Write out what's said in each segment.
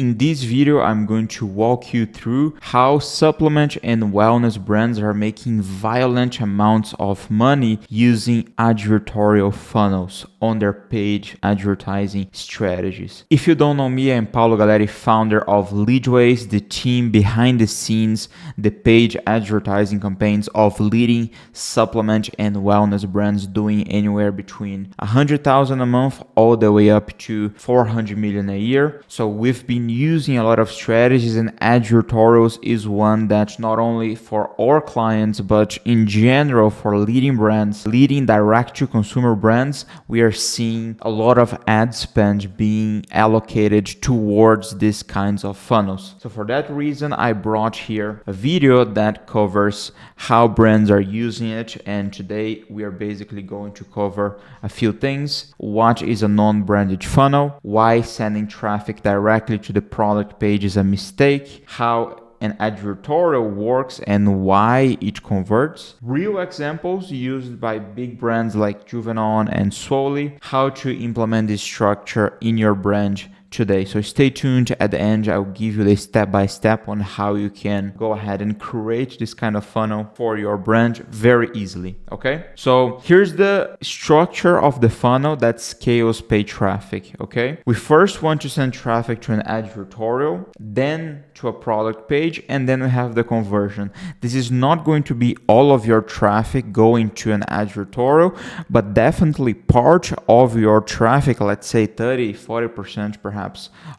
In this video, I'm going to walk you through how supplement and wellness brands are making violent amounts of money using advertorial funnels on their paid advertising strategies. If you don't know me, I'm Paulo Galeri, founder of Leadways, the team behind the scenes, the paid advertising campaigns of leading supplement and wellness brands doing anywhere between 100,000 a month all the way up to 400 million a year. So we've been using a lot of strategies, and Advertorials is one that not only for our clients, but in general for leading brands, leading direct to consumer brands, we are seeing a lot of ad spend being allocated towards these kinds of funnels. So for that reason, I brought here a video that covers how brands are using it, and today we are basically going to cover a few things. What is a non-branded funnel? Why sending traffic directly to the product page is a mistake? How an advertorial works and why it converts. Real examples used by big brands like Juvenon and Swoly. How to implement this structure in your brand today. So stay tuned. At the end, I'll give you the step-by-step on how you can go ahead and create this kind of funnel for your brand very easily, okay? So here's the structure of the funnel that scales paid traffic, okay? We first want to send traffic to an advertorial, then to a product page, and then we have the conversion. This is not going to be all of your traffic going to an advertorial, but definitely part of your traffic, let's say 30-40% perhaps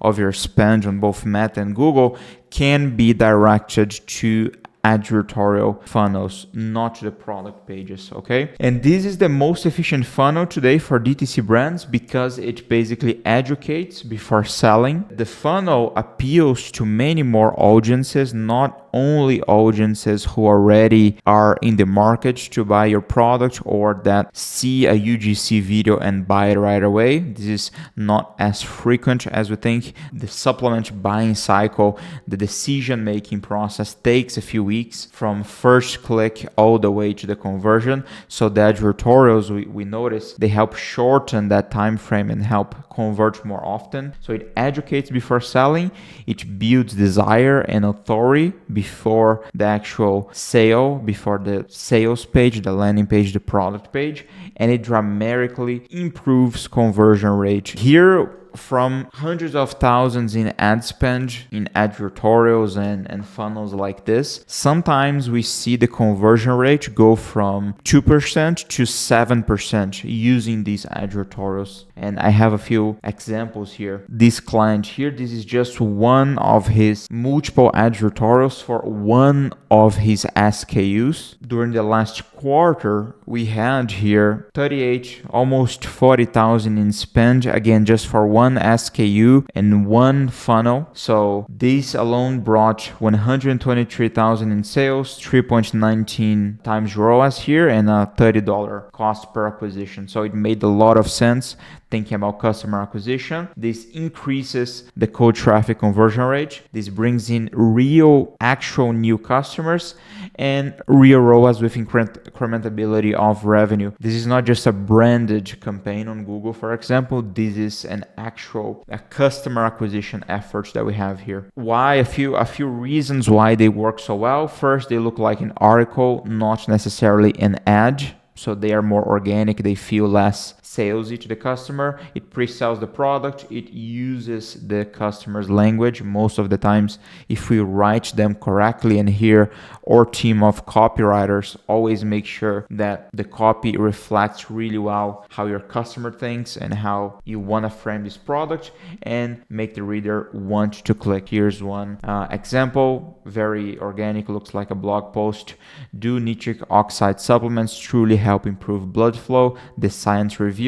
of your spend on both Meta and Google, can be directed to advertorial funnels, not the product pages, okay? And this is the most efficient funnel today for DTC brands because it basically educates before selling. The funnel appeals to many more audiences, not only audiences who already are in the market to buy your product or that see a UGC video and buy it right away. This is not as frequent as we think. The supplement buying cycle, the decision-making process takes a few weeks from first click all the way to the conversion. So the advertorials, we notice they help shorten that time frame and help convert more often. So it educates before selling, it builds desire and authority before the actual sale, before the sales page, the landing page, the product page, and it dramatically improves conversion rate. Here, from hundreds of thousands in ad spend in advertorials and funnels like this, sometimes we see the conversion rate go from 2% to 7% using these advertorials. And I have a few examples here. This client here, this is just one of his multiple advertorials for one of his SKUs. During the last quarter, we had here 38, almost 40,000 in spend, again, just for one SKU and one funnel. So this alone brought 123,000 in sales, 3.19 times ROAS here, and a $30 cost per acquisition. So it made a lot of sense thinking about customer acquisition. This increases the cold traffic conversion rate. This brings in real, actual new customers and real ROAS with incrementability of revenue. This is not just a branded campaign on Google, for example. This is an actual customer acquisition effort that we have here. Why? A few reasons why they work so well. First, they look like an article, not necessarily an ad. So they are more organic, they feel less salesy to the customer. It pre-sells the product, it uses the customer's language most of the times if we write them correctly. And here our team of copywriters always make sure that the copy reflects really well how your customer thinks and how you want to frame this product and make the reader want to click. Here's one example, very organic, looks like a blog post. Do nitric oxide supplements truly help improve blood flow? The science reviewed.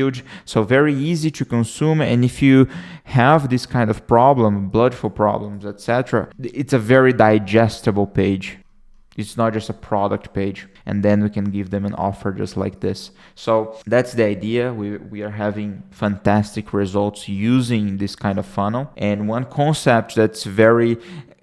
So very easy to consume, and if you have this kind of problem, blood flow problems, etc., it's a very digestible page. It's not just a product page, and then we can give them an offer just like this. So that's the idea. We are having fantastic results using this kind of funnel. And one concept that's very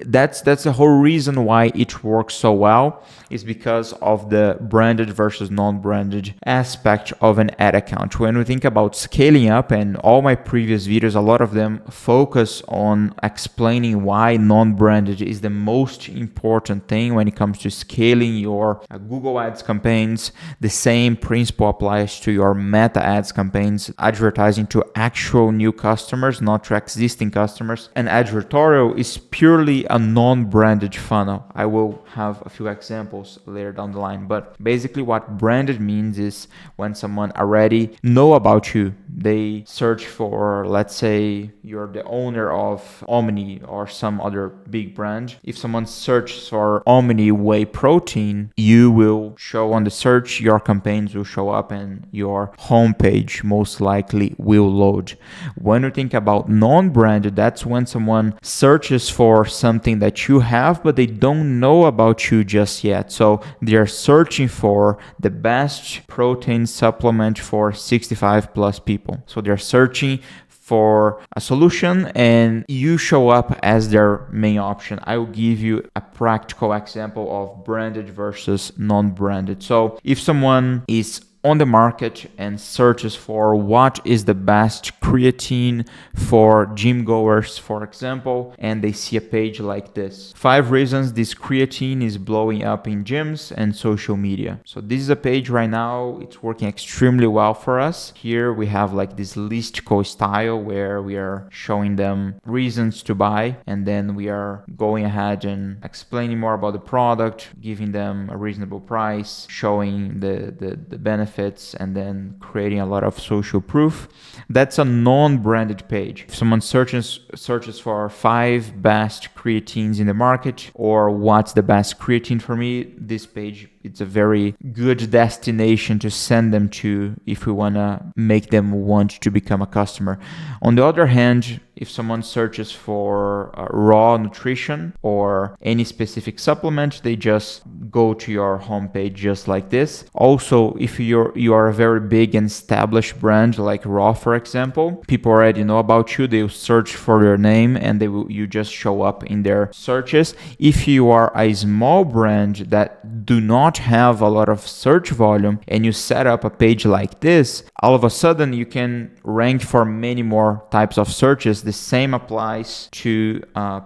that's the whole reason why it works so well, is because of the branded versus non-branded aspect of an ad account. When we think about scaling up, and all my previous videos, a lot of them focus on explaining why non-branded is the most important thing when it comes to scaling your Google Ads campaigns. The same principle applies to your Meta Ads campaigns, advertising to actual new customers, not to existing customers. And Advertorial is purely a non-branded funnel. I will have a few examples later down the line, but basically what branded means is when someone already know about you. They search for, let's say you're the owner of Omni or some other big brand. If someone searches for Omni whey protein, you will show on the search, your campaigns will show up and your homepage most likely will load. When you think about non-branded, that's when someone searches for something that you have, but they don't know about you just yet. So they're searching for the best protein supplement for 65 plus people. So they're searching for a solution and you show up as their main option. I will give you a practical example of branded versus non-branded. So if someone is on the market and searches for what is the best creatine for gym goers, for example, and they see a page like this: 5 reasons this creatine is blowing up in gyms and social media. So this is a page right now, it's working extremely well for us. Here we have like this listicle style where we are showing them reasons to buy, and then we are going ahead and explaining more about the product, giving them a reasonable price, showing the benefits, and then creating a lot of social proof. That's a non-branded page. If someone searches for 5 best creatines in the market, or what's the best creatine for me, this page, it's a very good destination to send them to if we want to make them want to become a customer. On the other hand, if someone searches for raw nutrition or any specific supplement, they just go to your homepage just like this. Also, if you are a very big and established brand like Raw, for example, people already know about you. They'll search for your name and you just show up in their searches. If you are a small brand that do not have a lot of search volume and you set up a page like this, all of a sudden you can rank for many more types of searches. The same applies to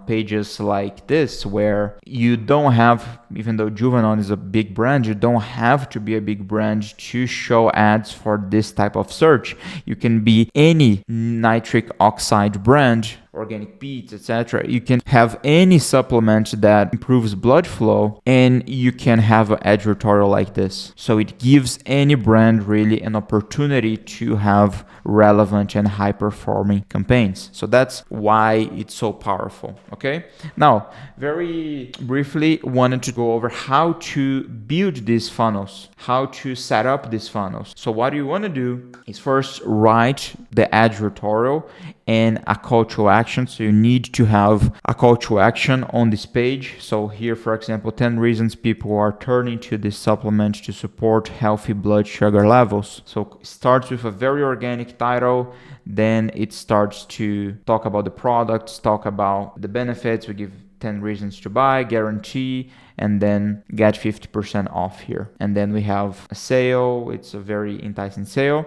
pages like this, where you don't have, even though Juvenon is a big brand, you don't have to be a big brand to show ads for this type of search. You can be any nitric oxide brand, organic beets, etc. You can have any supplement that improves blood flow and you can have an advertorial like this. So it gives any brand really an opportunity to have relevant and high performing campaigns. So that's why it's so powerful. Okay. Now, very briefly, wanted to go over how to build these funnels, how to set up these funnels. So what you want to do is first write the advertorial and a call to action. So you need to have a call to action on this page. So here, for example, 10 reasons people are turning to this supplement to support healthy blood sugar levels. So it starts with a very organic title. Then it starts to talk about the products, talk about the benefits. We give 10 reasons to buy, guarantee, and then get 50% off here. And then we have a sale. It's a very enticing sale.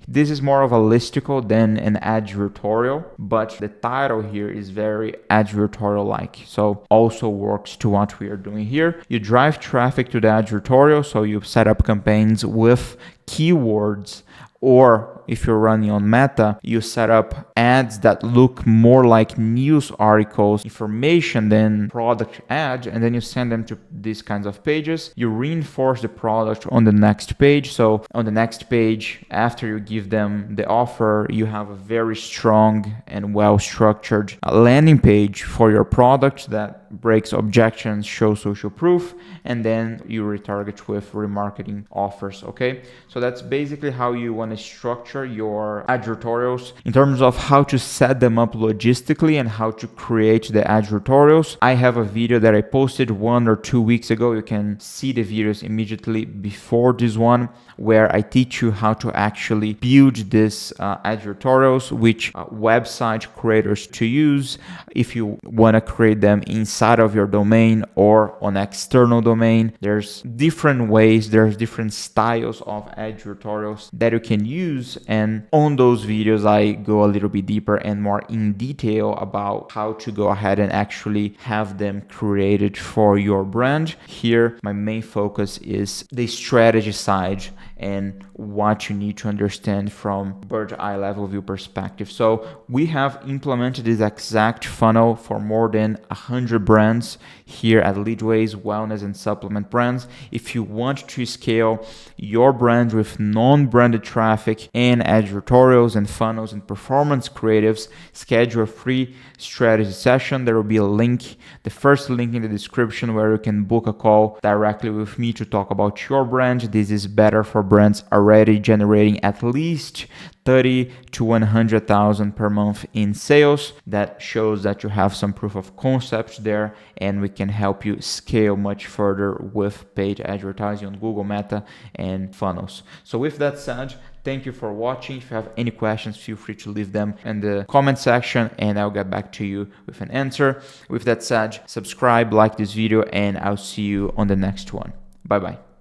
This is more of a listicle than an advertorial, but the title here is very advertorial-like. So also works to what we are doing here. You drive traffic to the advertorial, so you set up campaigns with keywords, or if you're running on Meta, you set up ads that look more like news articles, information than product ads, and then you send them to these kinds of pages. You reinforce the product on the next page. So on the next page, after you give them the offer, you have a very strong and well-structured landing page for your product that breaks objections, shows social proof, and then you retarget with remarketing offers. Okay, so that's basically how you want to structure your advertorials. In terms of how to set them up logistically and how to create the advertorials, I have a video that I posted 1 or 2 weeks ago. You can see the videos immediately before this one, where I teach you how to actually build this advertorials, which website creators to use if you want to create them inside inside of your domain or on external domain. There's different ways, there's different styles of advertorials that you can use, and on those videos I go a little bit deeper and more in detail about how to go ahead and actually have them created for your brand. Here my main focus is the strategy side and what you need to understand from bird's eye level view perspective. So we have implemented this exact funnel for more than 100 brands here at Leadways, wellness and supplement brands. If you want to scale your brand with non-branded traffic and advertorials and funnels and performance creatives, schedule a free strategy session. There will be a link, the first link in the description, where you can book a call directly with me to talk about your brand. This is better for brands already generating at least 30 to 100,000 per month in sales. That shows that you have some proof of concept there, and we can help you scale much further with paid advertising on Google, Meta, and funnels. So with that said, thank you for watching. If you have any questions, feel free to leave them in the comment section and I'll get back to you with an answer. With that said, subscribe, like this video, and I'll see you on the next one. Bye bye.